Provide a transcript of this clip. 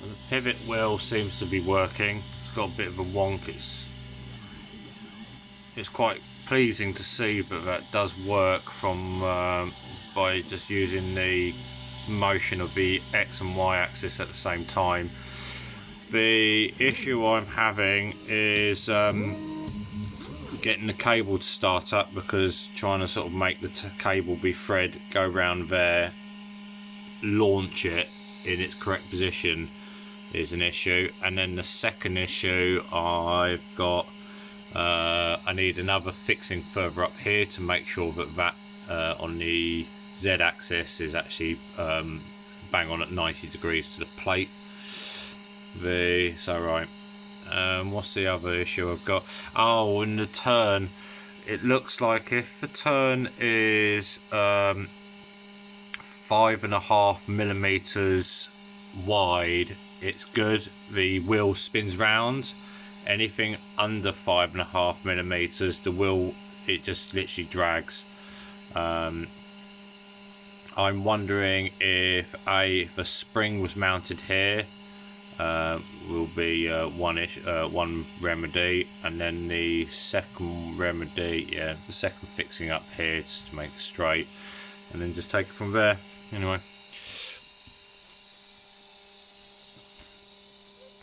The pivot wheel seems to be working. It's got a bit of a wonk. It's quite pleasing to see, but that does work from by just using the motion of the X and Y axis at the same time. The issue I'm having is getting the cable to start up, because trying to sort of make the cable be thread, go round there, launch it in its correct position is an issue. And then the second issue I've got, I need another fixing further up here to make sure that on the Z axis is actually bang on at 90 degrees to the plate. What's the other issue I've got? Oh, in the turn, it looks like if the turn is 5.5 millimeters wide, it's good. The wheel spins round. Anything under 5.5 millimeters, the wheel, it just literally drags. I'm wondering if the spring was mounted here. Will be one remedy, and then the second remedy, the second fixing up here just to make it straight, and then just take it from there. Anyway.